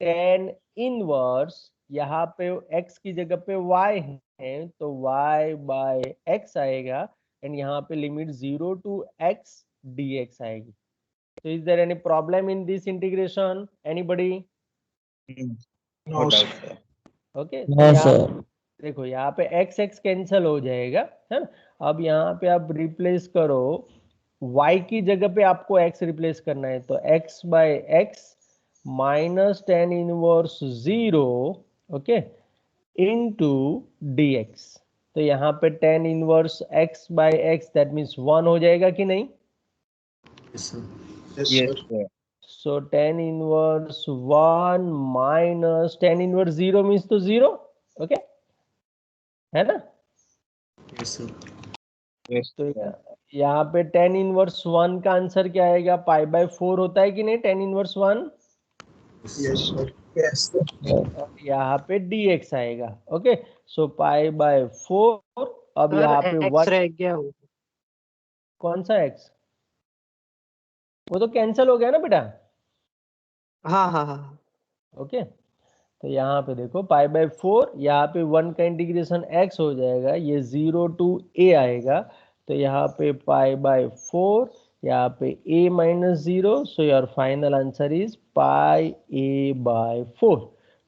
tan इनवर्स, यहाँ पे x की जगह पे y है तो y बाय x आएगा एंड यहाँ पे लिमिट 0 टू x dx आएगी। So is there any problem in this integration? Anybody? No doubt. Okay. No, यहाँ sir. देखो यहाँ पे x x कैंसिल हो जाएगा, है ना? अब यहाँ पे आप रिप्लेस करो, y की जगह पे आपको x रिप्लेस करना है, तो x by x minus tan inverse 0, okay, into dx। तो यहाँ पे tan inverse x by x that means 1 हो जाएगा कि नहीं? Yes, sir. Yes sir. So tan inverse 1 minus tan inverse 0 means तो 0, ओके, है ना? Yes, sir. यस तो सर। यहाँ पे tan इनवर्स 1 का आंसर क्या आएगा? पाई बाय 4 होता है कि नहीं tan इनवर्स 1? Yes, sir. और यहाँ पे dx आएगा, ओके। सो पाई बाय 4, अब यहाँ पे एक्स 1, रह गया वो। कौन सा x? वो तो कैंसिल हो गया ना बेटा, हाँ हाँ हाँ। ओके। तो यहाँ पे देखो पाई बाय 4, यहाँ पे 1 का इंटीग्रेशन x हो जाएगा, ये 0 टू a आएगा, तो यहाँ पे पाई बाय 4, यहाँ पे a minus 0, so your final answer is pi a by 4।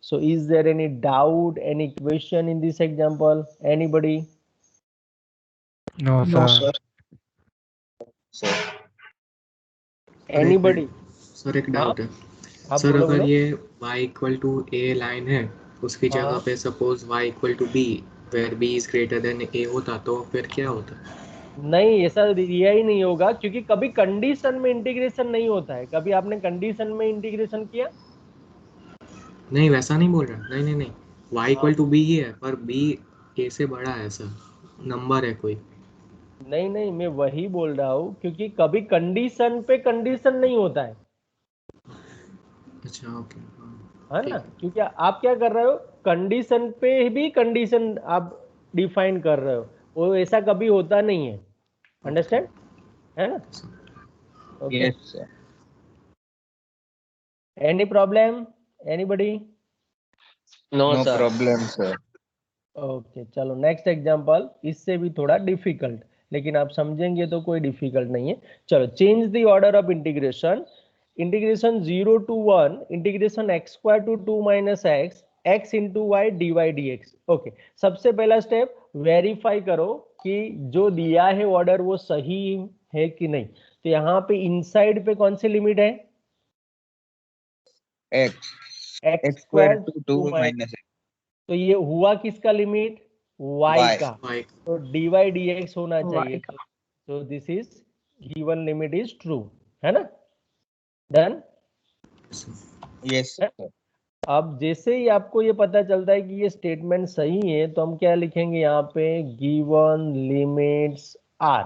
So is there any doubt, any question in this example? Anybody? No, sir. Sir anybody? Sir एक डाउट है आप sir, बोलो अगर बोलो। ये y equal to a line है, उसकी हाँ। जगह पे suppose y equal to b, where b is greater than a होता तो फिर क्या होता? नहीं, ऐसा दिया ही नहीं होगा, क्योंकि कभी कंडीशन में इंटीग्रेशन नहीं होता है। कभी आपने कंडीशन में इंटीग्रेशन किया? नहीं वैसा नहीं बोल रहा, नहीं नहीं नहीं, y इक्वल टू b ही है पर b a से बड़ा है सर, नंबर है कोई। नहीं नहीं, मैं वही बोल रहा हूँ, क्योंकि कभी कंडीशन पे कंडीशन नहीं होता है अच्छा ओके, है ना? क्योंकि आप क्या कर रहे हो, कंडीशन पे भी कंडीशन आप डिफाइन कर रहे हो, वो ऐसा कभी होता नहीं है। अंडरस्टैंड, है ना? Okay. Yes sir. Any problem? Anybody? No problem sir. Okay, चलो नेक्स्ट एग्जांपल, इससे भी थोड़ा डिफिकल्ट, लेकिन आप समझेंगे तो कोई डिफिकल्ट नहीं है। चलो, change the order of integration. Integration 0 to 1, integration x square to 2 minus x x into y d y d x. Okay, सबसे पहला स्टेप वेरीफाई करो कि जो दिया है ऑर्डर वो सही है कि नहीं। तो यहाँ पे इनसाइड पे कौन सी लिमिट है? x square to 2 minus x तो ये हुआ किसका लिमिट? y y का। y तो dy dx होना Y चाहिए। तो this is given limit is true, है ना? डन। yes sir. अब जैसे ही आपको ये पता चलता है कि ये स्टेटमेंट सही है तो हम क्या लिखेंगे यहाँ पे? Given limits are.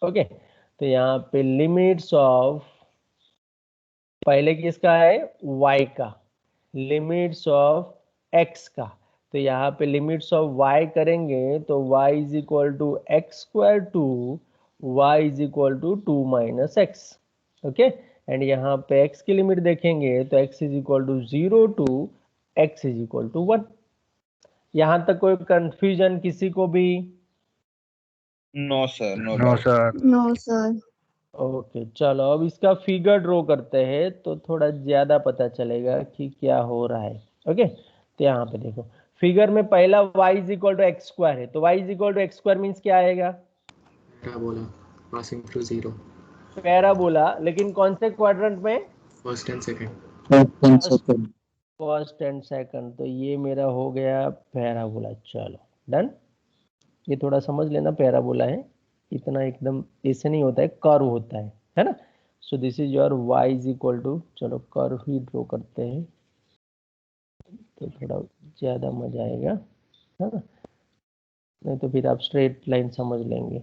ओके, तो यहाँ पे लिमिट्स ऑफ, पहले किसका है? y का। लिमिट्स ऑफ x का, तो यहाँ पे लिमिट्स ऑफ y करेंगे तो y is equal to x square to y is equal to 2 minus x. Okay, and यहाँ पे x की लिमिट देखेंगे तो x is equal to 0 to x is equal to 1। यहाँ तक कोई कंफ्यूजन किसी को भी? No sir, no No, doubt. sir. No, sir. Okay, चलो अब इसका फिगर ड्रॉ करते हैं तो थोड़ा ज्यादा पता चलेगा कि क्या हो रहा है। ओके, तो यहाँ पे देखो फिगर में पहला y is equal to x square है, तो y is equal to x square means क्या आएगा? पैराबोला पासिंग थ्रू 0 पैराबोला, लेकिन कौन से क्वाड्रेंट में? First and second. First and second. तो ये मेरा हो गया पैराबोला। चलो डन। ये थोड़ा समझ लेना, पैराबोला है, इतना एकदम ऐसे नहीं होता है, कर्व होता है ना? So this is your y is equal to, चलो कर्व ही ड्रॉ करते हैं तो थोड़ा ज्यादा मजा आएगा, है ना? नहीं तो फिर आप स्ट्रेट लाइन समझ लेंगे।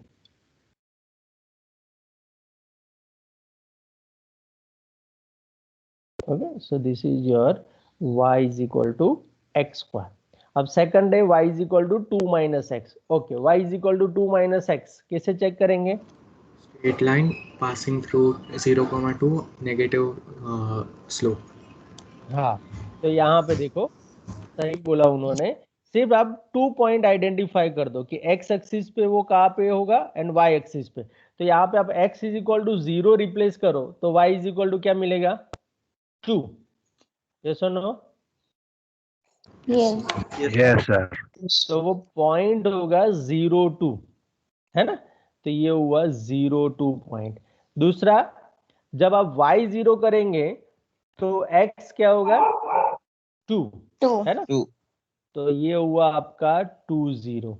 Okay, so this is your y is equal to x square. अब सेकंड है y is equal to 2 minus x. Okay, y is equal to 2 minus x कैसे चेक करेंगे? Straight line passing through 0,2 negative slope. हाँ, तो यहाँ पे देखो सही बोला उन्होंने, सिर्फ आप 2 पॉइंट आइडेंटिफाई कर दो कि x एक्सिस पे वो कहाँ पे होगा एंड y एक्सिस पे। तो यहाँ पे आप x is equal to 0 replace करो तो y इज इक्वल टू क्या मिलेगा? 2। यस और नो? Yes. Yes, sir. तो वो पॉइंट होगा 0,2, है ना? तो ये हुआ 0,2 पॉइंट। दूसरा, जब आप y 0 करेंगे तो x क्या होगा? 2, 2. है ना? 2 तो ये हुआ आपका 2 0।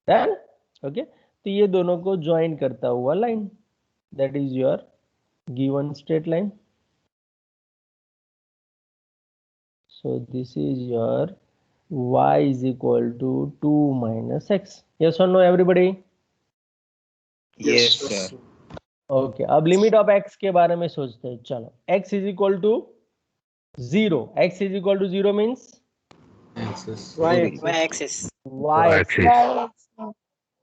डन। ओके, तो ये दोनों को ज्वाइन करता हुआ line, that is your given straight line. So this is your y is equal to 2 minus x. Yes और no everybody? yes sir. Okay, अब लिमिट ऑफ x के बारे में सोचते हैं। चलो, x is equal to 0, x is equal to 0 means y axis. y Y-axis. Y-axis.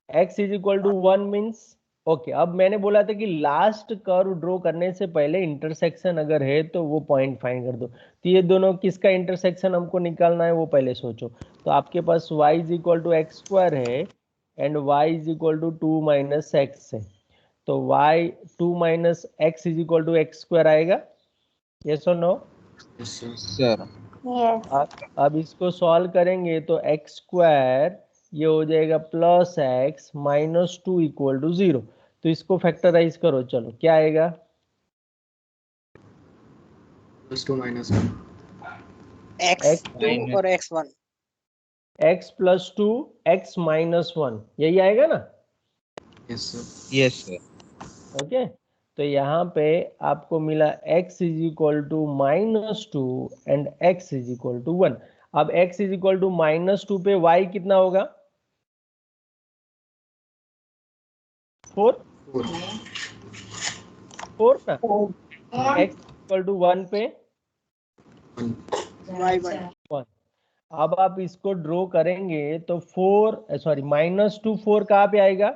x is equal to 1 means. Okay, अब मैंने बोला था कि लास्ट कर्व ड्रॉ करने से पहले इंटरसेक्शन अगर है तो वो पॉइंट फाइंड कर दो। तो ये दोनों किसका इंटरसेक्शन हमको निकालना है वो पहले सोचो। तो आपके पास y is equal to x square है and y is equal to 2 minus x है, तो y 2 minus x is equal to x square आएगा। यस और नो? Sir. Yes. अब इसको सॉल्व करेंगे तो एक्स स्क्वायर ये हो जाएगा plus x minus 2 equal to 0। तो इसको फैक्टराइज करो, चलो क्या आएगा? +2 -1 x2 Minus. और x1. x plus 2 x minus 1, यही आएगा ना? yes sir Yes sir. Okay, तो यहाँ पे आपको मिला x is equal to minus 2 and x is equal to 1। अब x is equal to minus 2 पे y कितना होगा? 4 ना? x इक्वल टू 1 पे y1. अब आप इसको ड्रॉ करेंगे तो 4 माइनस 2 4 कहाँ पे आएगा?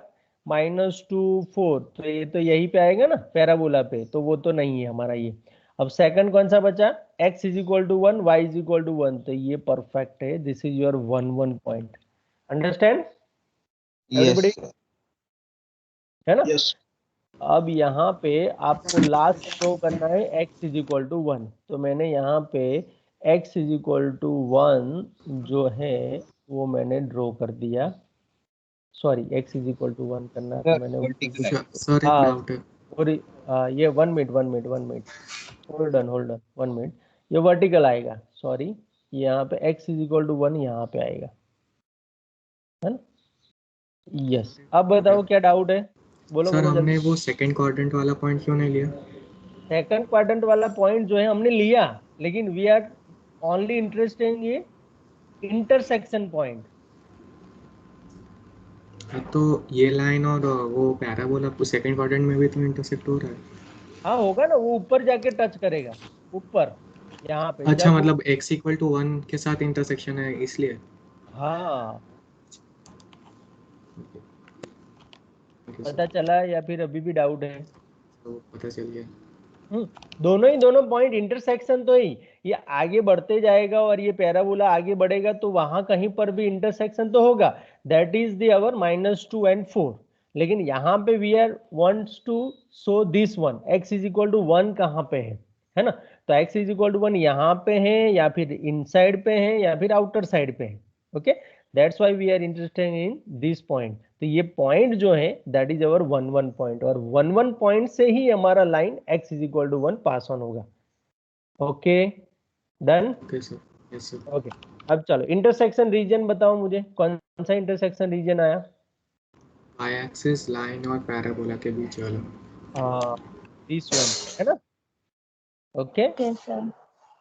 -2 4, तो ये तो यही पे आएगा ना पैराबोला पे, तो वो तो नहीं है हमारा ये। अब सेकंड कौन सा बचा? x is equal to 1 y is equal to 1, तो ये परफेक्ट है। This is your 1 1 point. Understand Yes Everybody? sir. है ना? अब यहाँ पे आपको लास्ट ड्रॉ करना है x इज इक्वल टू 1, तो मैंने यहाँ पे x इज इक्वल टू 1 जो है वो मैंने ड्रॉ कर दिया, sorry x is equal to 1 करना था मैंने। सर एक हाँ, डाउट है। और ये 1 मिनट होल्ड ऑन 1 मिनट, ये वर्टिकल आएगा, सॉरी यहाँ पे x इज इक्वल टू 1 यहाँ पे आएगा, है ना? यस, अब बताओ क्या डाउट है, बोलो सर बोलो हमने जल्दी। वो सेकंड क्वाड्रेंट वाला पॉइंट क्यों नहीं लिया? सेकंड क्वाड्रेंट वाला पॉइंट जो है हमने लिया, लेकिन we are only interested in ये इंटरसेक्शन पॉइंट। तो ये लाइन और वो पैराबोला सेकंड क्वाड्रेंट में भी तो इंटरसेक्ट हो रहा है। हाँ होगा ना, वो ऊपर जाके टच करेगा, ऊपर यहाँ पे अच्छा, जब मतलब x इक्वल टू 1 के साथ इंटरसेक्शन है इसलिए। हाँ पता चला या फिर अभी भी डाउट है? तो पता चल गया। दोनों पॉइंट इंटरसेक्शन तो ही, ये आगे बढ़ते जाएगा और ये पैराबोला आगे बढ़ेगा तो वहां कहीं पर भी इंटरसेक्शन तो होगा, that is the our -2 and 4। लेकिन यहाँ पे we are wants to show this one, x is equal to 1 कहाँ पे है ना? तो x इज इक्वल टू 1 यहाँ पे है या फिर इनसाइड पे है या फिर आउटर साइड पे है। Okay, that's why we are interested in this point. तो ये पॉइंट जो है दैट इज अवर 1 1 पॉइंट, और 1 1 पॉइंट से ही हमारा line x is equal to 1 pass on होगा। Okay done. Okay sir, yes sir. Okay, अब चलो इंटरसेक्शन रीजन बताओ मुझे, कौन सा इंटरसेक्शन रीजन आया? y एक्सिस लाइन और पैराबोला के बीच वाला। दिस वन है ना? Okay Yes, sir.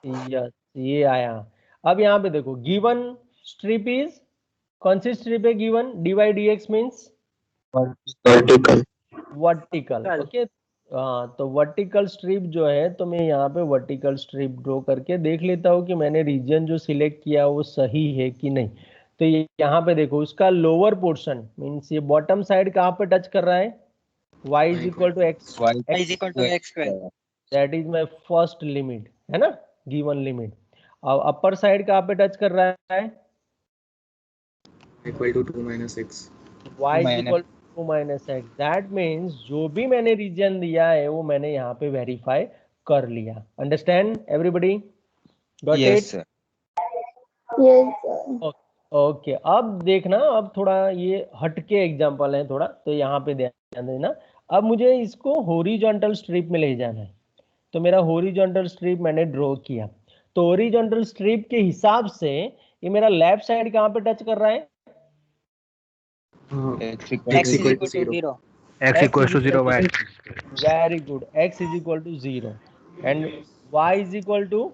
यस, ये आया। अब यहाँ पे देखो, गिवन स्ट्रिप इज, कौन सी स्ट्रिप है given? dy dx means vertical. Vertical. Okay, तो वर्टिकल स्ट्रिप जो है, तो मैं यहाँ पे वर्टिकल स्ट्रिप ड्रॉ करके देख लेता हूँ कि मैंने रीजन जो सिलेक्ट किया वो सही है कि नहीं। तो ये यहाँ पे देखो, उसका लोअर पोर्शन मीन्स ये बॉटम साइड कहाँ पे टच कर रहा है? y is equal to x, that is my first limit, है ना, गिवन लिमिट। अब अपर साइड कहाँ पे टच कर रहा है? Equal to 2 - x। y is equal to -x, that means जो भी मैंने रीजन दिया है वो मैंने यहाँ पे वेरीफाई कर लिया। Understand everybody? Got it? Yes sir. Yes, sir. Okay, अब देखना, अब थोड़ा ये हटके एग्जांपल है थोड़ा, तो यहाँ पे ध्यान देना। अब मुझे इसको हॉरिजॉन्टल स्ट्रिप में ले जाना है, तो मेरा हॉरिजॉन्टल स्ट्रिप मैंने ड्रॉ किया, तो हॉरिजॉन्टल स्ट्रिप के हिसाब से ये मेरा लेफ्ट साइड कहाँ पे टच कर रहा है? x equal to 0। x equals to 0 y very good, x is equal to 0 and y is equal to,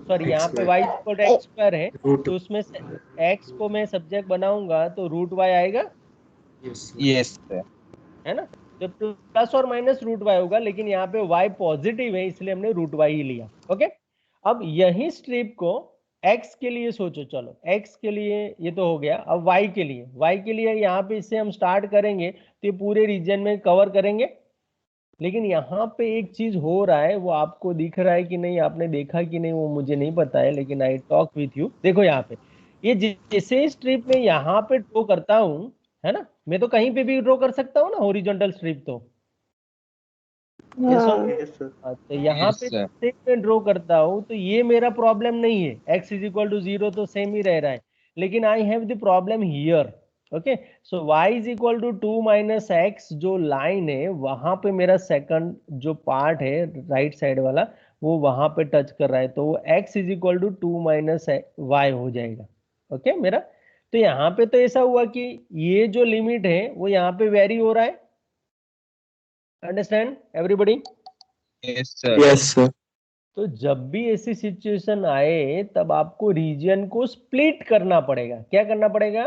sorry यहाँ पे y is equal to x square है, तो उसमें से x को मैं सब्जेक्ट बनाऊंगा तो √y आएगा, यस सर। है ना? तो प्लस और माइनस √y होगा, लेकिन यहाँ पे y पॉजिटिव है इसलिए हमने √y ही लिया। ओके, अब यही स्ट्रिप को x के लिए सोचो, चलो x के लिए ये तो हो गया, अब y के लिए यहाँ पे इससे हम स्टार्ट करेंगे तो ये पूरे रीजन में कवर करेंगे। लेकिन यहाँ पे एक चीज हो रहा है, वो आपको दिख रहा है कि नहीं, आपने देखा कि नहीं वो मुझे नहीं पता है, लेकिन आई टॉक विथ यू। देखो यहाँ पे ये जैसे स्ट्रिप में यहाँ पे ड्रॉ करता हूँ, है ना, मैं तो कहीं पे भी ड्रॉ कर सकता हूँ ना हॉरिजॉन्टल स्ट्रिप, तो तो यहाँ पे स्ट्रिप में ड्रॉ करता हूँ तो ये मेरा प्रॉब्लम नहीं है, x इज इक्वल टू 0 तो सेम ही रह रहा है, लेकिन I have the problem here. Okay, so y is equal to 2 - x जो लाइन है वहां पे मेरा सेकंड जो पार्ट है राइट साइड वाला वो वहां पे टच कर रहा है, तो वो x is equal to 2 - y हो जाएगा। ओके मेरा, तो यहाँ पे तो ऐसा हुआ कि ये जो लिमिट है वो यहाँ पे वेरी हो रहा है। Understand everybody? Yes sir. Yes sir. तो जब भी ऐसी सिचुएशन आए तब आपको रीजन को स्प्लिट करना पड़ेगा। क्या करना पड़ेगा?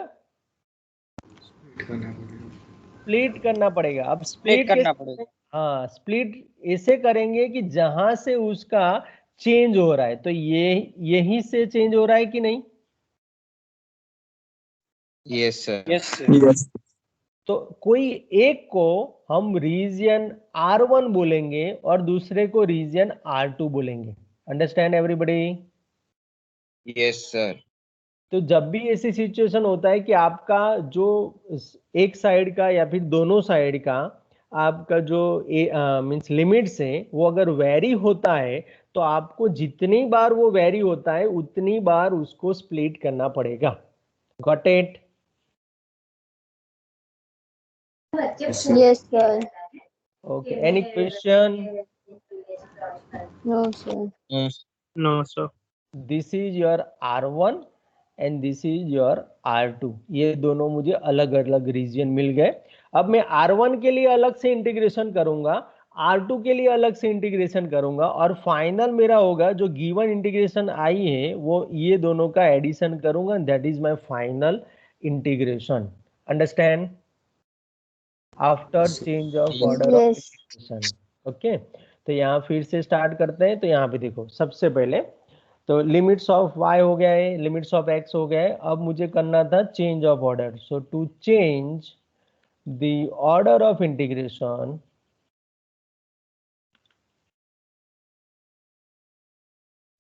स्प्लिट करना पड़ेगा। अब स्प्लिट करना पड़ेगा, हाँ, स्प्लिट ऐसे करेंगे कि जहां से उसका चेंज हो रहा है, तो ये यहीं से चेंज हो रहा है कि नहीं? Yes sir. यस। तो कोई एक को हम रीजन R1 बोलेंगे और दूसरे को रीजन R2 बोलेंगे। Understand everybody? Yes sir. तो जब भी ऐसी सिचुएशन होता है कि आपका जो एक साइड का या फिर दोनों साइड का आपका जो मीन्स लिमिट्स है वो अगर वेरी होता है तो आपको जितनी बार वो वेरी होता है उतनी बार उसको स्प्लिट करना पड़ेगा। Got it? Yes, sir. Okay, any question? No, sir. No, sir. This is your R1 and this is your R2। ये दोनों मुझे अलग अलग रीजन मिल गए। अब मैं R1 के लिए अलग से इंटीग्रेशन करूंगा, R2 के लिए अलग से इंटीग्रेशन करूंगा, और फाइनल मेरा होगा जो गिवन इंटीग्रेशन आई है वो ये दोनों का एडिशन करूंगा, that is my final integration. Understand? After change of order of Yes. Integration. Okay, तो यहाँ फिर से स्टार्ट करते हैं। तो यहाँ पे देखो, सबसे पहले तो लिमिट्स ऑफ y हो गया है, लिमिट्स ऑफ x हो गया है। अब मुझे करना था change of order. So to change the order of integration,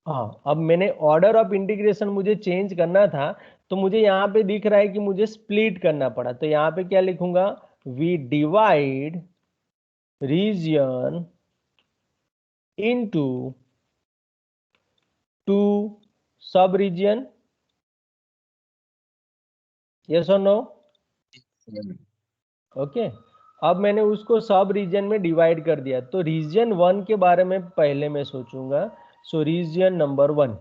हाँ, अब मैंने ऑर्डर ऑफ इंटीग्रेशन मुझे चेंज करना था, तो मुझे यहाँ पे दिख रहा है कि मुझे स्प्लिट करना पड़ा। तो यहाँ पे क्या लिखूंगा? We divide region into two sub region. Yes और नो? ओके, अब मैंने उसको सब रीजन में डिवाइड कर दिया। तो रीजन 1 के बारे में पहले मैं सोचूंगा। सो रीजन नंबर 1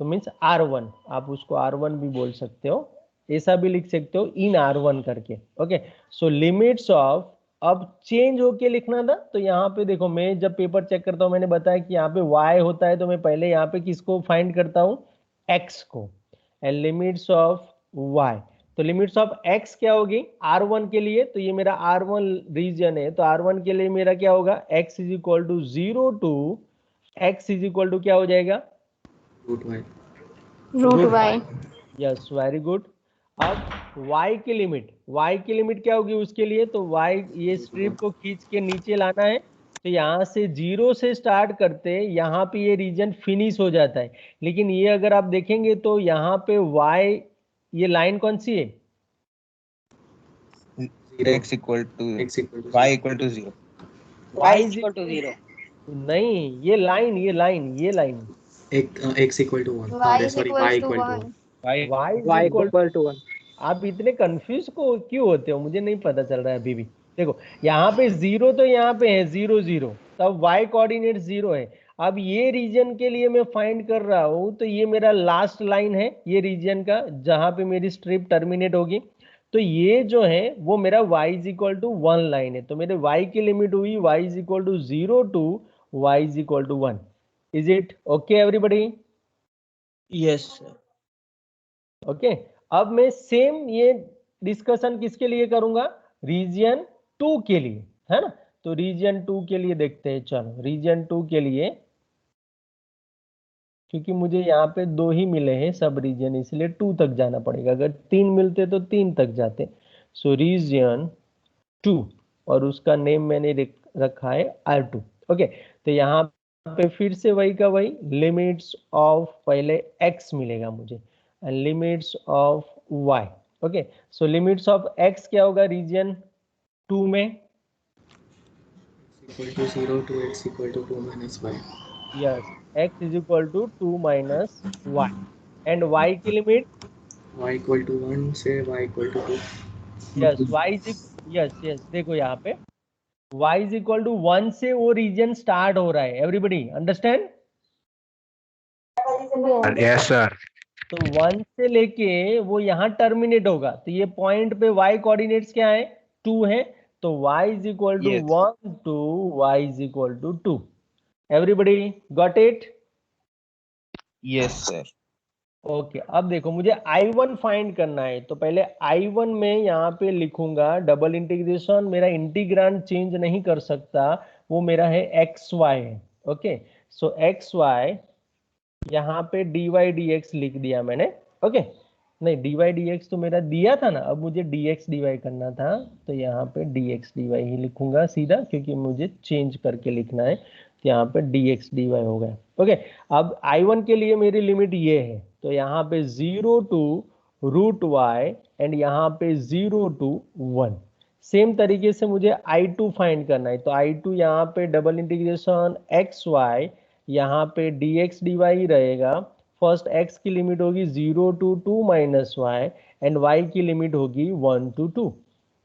तो मीन्स R1, आप उसको R1 भी बोल सकते हो, ऐसा भी लिख सकते हो इन R1 करके। ओके, सो लिमिट्स ऑफ, अब चेंज होके लिखना था। तो यहाँ पे देखो, मैं जब पेपर चेक करता हूँ, मैंने बताया कि यहाँ पे y होता है, तो मैं पहले यहाँ पे किसको फाइंड करता हूँ? x को। एंड लिमिट्स ऑफ y, तो लिमिट्स ऑफ x क्या होगी R1 के लिए? तो ये मेरा R1 रीजन है, तो R1 के लिए मेरा क्या होगा? x is equal to 0 to x is equal to क्या हो जाएगा? Root y. Root y. Yes, very good. अब y की लिमिट क्या होगी उसके लिए? तो y, ये स्ट्रिप को खींच के नीचे लाना है। तो यहाँ से 0 से स्टार्ट करते, यहाँ पे ये रीजन फिनिश हो जाता है। लेकिन ये अगर आप देखेंगे तो यहाँ पे y, ये लाइन कौन सी है? x equal to y equal to 0. y is equal to 0. नहीं, ये line x equal to 1. Y अरे is sorry, equals y to equal to 1. 1. y equal to 1। आप इतने कंफ्यूज क्यों होते हो? मुझे नहीं पता चल रहा है अभी भी। देखो, यहाँ पे 0 तो यहाँ पे है 0 0, तब y कोऑर्डिनेट 0 है। अब ये रीजन के लिए मैं फाइंड कर रहा हूँ, तो ये मेरा लास्ट लाइन है ये रीजन का, जहां पे मेरी स्ट्रिप टर्मिनेट होगी। तो ये जो है वो मेरा y is equal to 1 line है। तो मेरे y की लिमिट हुई y is equal to 0 to y is equal to 1। Is it okay everybody? Yes, sir. Okay, अब मैं सेम ये डिस्कशन किसके लिए करूंगा? रीजन 2 के लिए, है ना? तो रीजन 2 के लिए देखते हैं। चलो, रीजन 2 के लिए, क्योंकि मुझे यहाँ पे 2 ही मिले हैं सब रीजन, इसलिए 2 तक जाना पड़ेगा। अगर 3 मिलते तो 3 तक जाते। सो रीजन 2, और उसका नेम मैंने रखा है R2। ओके, तो यहाँ पे फिर से वही का वही, लिमिट्स ऑफ पहले x मिलेगा मुझे, limits of y। Okay, so limits of x क्या होगा रीजन 2 में? equal to 0 to x equal to 2 minus y. Yes, x is equal to 2 minus y, and y की लिमिट? y equal to 1 से y equal to 2. Yes, y इज, yes देखो यहाँ पे y इज इक्वल टू 1 से वो रीजन स्टार्ट हो रहा है। Everybody understand? Yes, sir. तो 1 से लेके वो यहाँ टर्मिनेट होगा। तो ये पॉइंट पे y कोऑर्डिनेट्स क्या है? 2 है। तो y is equal to Yes. 1 to y is equal to 2। Everybody got it? Yes, sir. Okay, अब देखो, मुझे I1 फाइंड करना है। तो पहले I1 में यहाँ पे लिखूंगा डबल इंटीग्रेशन, मेरा इंटीग्रांड चेंज नहीं कर सकता, वो मेरा है xy है। ओके, सो xy, यहाँ पे dy dx लिख दिया मैंने। ओके, नहीं, dy dx तो मेरा दिया था ना, अब मुझे dx dy करना था, तो यहाँ पे dx dy ही लिखूंगा सीधा, क्योंकि मुझे चेंज करके लिखना है। तो यहाँ पे dx dy हो गया। ओके, अब I1 के लिए मेरी लिमिट ये है, तो यहाँ पे 0 टू रूट y एंड यहाँ पे 0 टू 1। सेम तरीके से मुझे I2 फाइंड करना है, तो I2 यहाँ पे डबल इंटीग्रेशन एक्स वाई, यहाँ पे dx dy रहेगा। फर्स्ट x की लिमिट होगी 0 to 2 minus y and y की लिमिट होगी 1 to 2।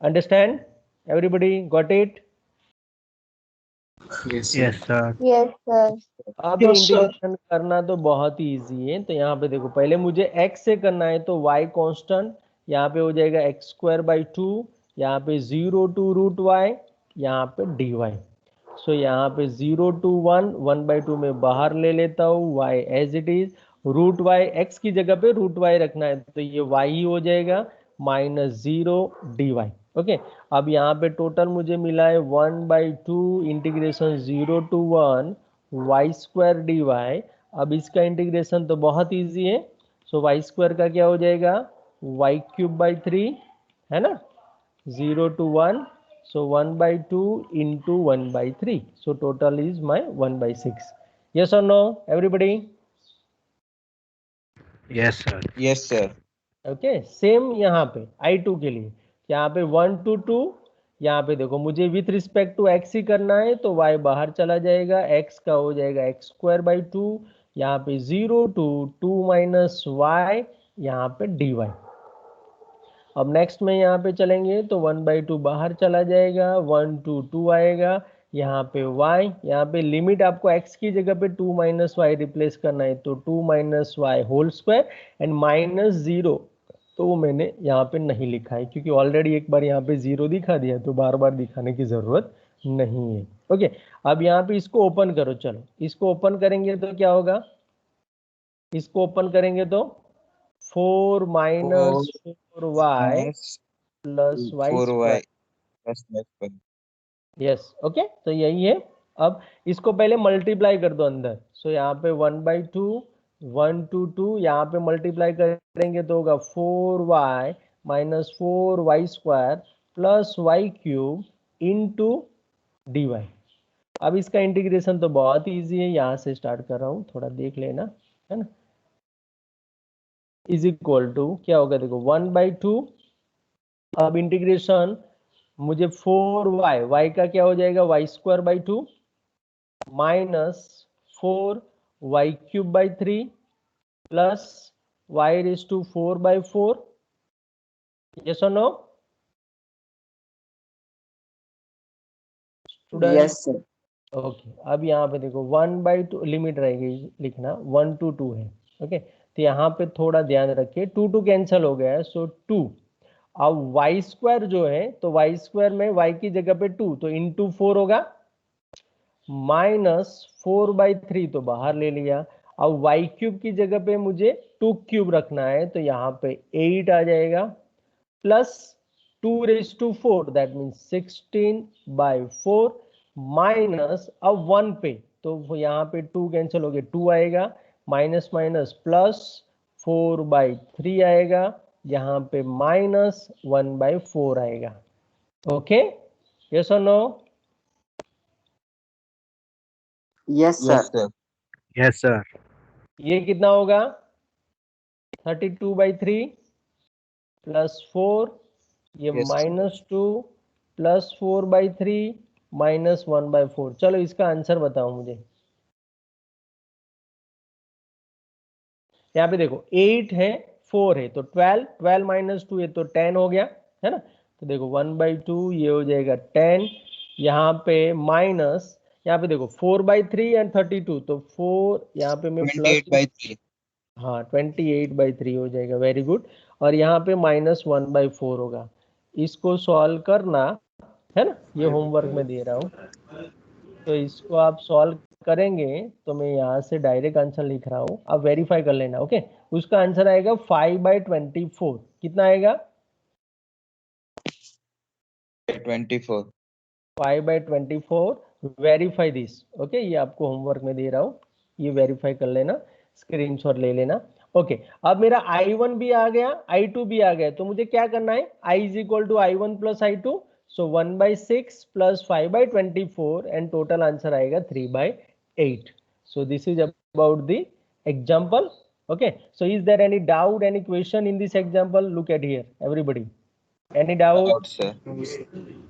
Understand everybody, got it? Yes Yes, sir. Yes, sir. अब Yes, sir. इंटीग्रेशन करना तो बहुत ही इजी है। तो यहाँ पे देखो, पहले मुझे x से करना है, तो y कांस्टेंट यहाँ पे हो जाएगा एक्स स्क्वायर बाई 2, यहाँ पे 0 टू रूट वाई, यहाँ पे dy। सो यहाँ पे 0 to 1, 1/2 में बाहर ले लेता हूँ, y as it is, root y x की जगह पे रूट y रखना है, तो ये y ही हो जाएगा -0 dy। ओके, अब यहाँ पे टोटल मुझे मिला है 1/2 integration 0 to 1 y square d y. अब इसका इंटीग्रेशन तो बहुत इजी है। सो वाई स्क्वायर का क्या हो जाएगा, वाई क्यूब बाई 3, है ना, 0 to 1, so 1/2 into 1/3, so total is my 1/6। yes or no everybody? Yes, sir. Yes, sir. Okay, same यहाँ पे I2 के लिए, यहाँ पे 1 to 2, यहाँ पे देखो मुझे विथ रिस्पेक्ट टू x ही करना है, तो y बाहर चला जाएगा, x का हो जाएगा एक्स स्क्वायर बाई 2, यहाँ पे 0 to 2 माइनस वाई, यहाँ पे dy। अब नेक्स्ट में यहाँ पे चलेंगे तो 1/2 बाहर चला जाएगा, 1 to 2 आएगा, यहाँ पे y, यहाँ पे लिमिट आपको x की जगह पे 2 माइनस वाई रिप्लेस करना है, तो 2 minus y whole square and -0, तो वो मैंने यहाँ पे नहीं लिखा है क्योंकि ऑलरेडी एक बार यहाँ पे 0 दिखा दिया, तो बार बार दिखाने की जरूरत नहीं है। ओके, अब यहाँ पे इसको ओपन करो। चलो इसको ओपन करेंगे तो क्या होगा, इसको ओपन करेंगे तो 4 minus 4y plus y 4y square. plus y square. Yes, okay, तो यही है। अब इसको पहले मल्टीप्लाई कर दो अंदर। सो यहाँ पे 1/2, 1 to 2, यहाँ पे मल्टीप्लाई करेंगे तो होगा 4y minus 4y square plus y cube into d y. अब इसका इंटीग्रेशन तो बहुत ईजी है, यहाँ से स्टार्ट कर रहा हूँ, थोड़ा देख लेना, है ना। इज इक्वल टू क्या होगा, देखो 1/2, अब इंटीग्रेशन मुझे 4y, y का क्या हो जाएगा, y square by 2 minus 4y cube by 3 plus y raise to 4/4। Yes और no student? Yes sir. Okay, अब यहाँ पे देखो 1/2 लिमिट रहेगी लिखना, 1 to 2 है। ओके, तो यहाँ पे थोड़ा ध्यान रखिए, 2 2 कैंसिल हो गया है, सो 2। अब वाई स्क्वायर जो है, तो वाई स्क्वायर में y की जगह पे 2, तो इंटू 4 होगा, माइनस 4/3 तो बाहर ले लिया। अब y क्यूब की जगह पे मुझे 2 क्यूब रखना है, तो यहाँ पे 8 आ जाएगा, प्लस 2⁴ दैट मीन्स 16/4 माइनस, अब 1 पे तो यहाँ पे 2 कैंसिल हो गए, 2 आएगा, माइनस माइनस प्लस 4/3 आएगा, यहाँ पे माइनस 1/4 आएगा। ओके, यस और no? Yes Yes, sir. sir. Yes, sir. ये कितना होगा, 32/3 प्लस 4, ये Yes. -2 plus 4/3 minus 1/4। चलो इसका आंसर बताओ मुझे। यहाँ पे देखो 8 है, 4 है, तो 12 माइनस 2 है तो 10 हो गया, है ना। तो देखो 1/2 ये हो जाएगा 10, यहाँ पे माइनस, यहाँ पे देखो 4/3 एंड 32, तो 4 यहाँ पे मैं प्लस, 28/3. हाँ 28/3 हो जाएगा, वेरी गुड। और यहाँ पे -1/4 होगा। इसको सॉल्व करना है ना, ये होमवर्क में दे रहा हूँ, तो इसको आप सॉल्व करेंगे तो मैं यहाँ से डायरेक्ट आंसर लिख रहा हूँ, आप वेरीफाई कर लेना। ओके, उसका आंसर आएगा 5/24। कितना आएगा, 24. 5/24। Verify this. ओके, ये आपको होमवर्क में दे रहा हूँ, ये वेरीफाई कर लेना, स्क्रीनशॉट ले लेना। ओके, अब मेरा I1 भी आ गया, I2 भी आ गया, तो मुझे क्या करना है, I is equal to I1 plus I2, so 1/6 plus 5/24 and total answer आएगा 3/8। So this is about the example. Okay, so is there any doubt, any question in this example? Look at here, everybody. Any doubt? Doubt sir.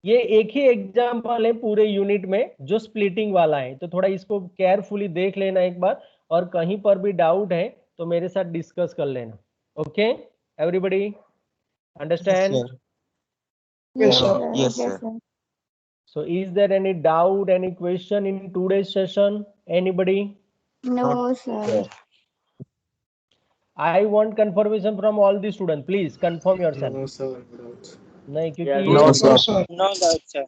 ये एक ही example है पूरे unit में जो splitting वाला है, तो थोड़ा इसको केयरफुली देख लेना एक बार, और कहीं पर भी डाउट है तो मेरे साथ डिस्कस कर लेना। Okay everybody, understand? Yes, sir. Yes, Yes, sir. sir. So is there any doubt, any question in today's session? Anybody? No, sir. I want confirmation from all the students. Please confirm yourself. No sir, no doubt. नहीं, क्योंकि Yes, ये No, sir. No doubt, sir.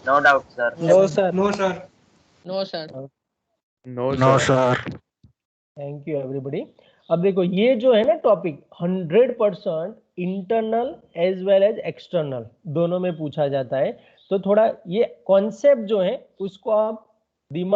No doubt, sir. No, sir. No, sir. No, sir. No, sir. Thank you everybody. अब देखो ये जो है ना topic 100% internal as well as external दोनों में पूछा जाता है, तो थोड़ा ये कॉन्सेप्ट जो है उसको आप दिमाग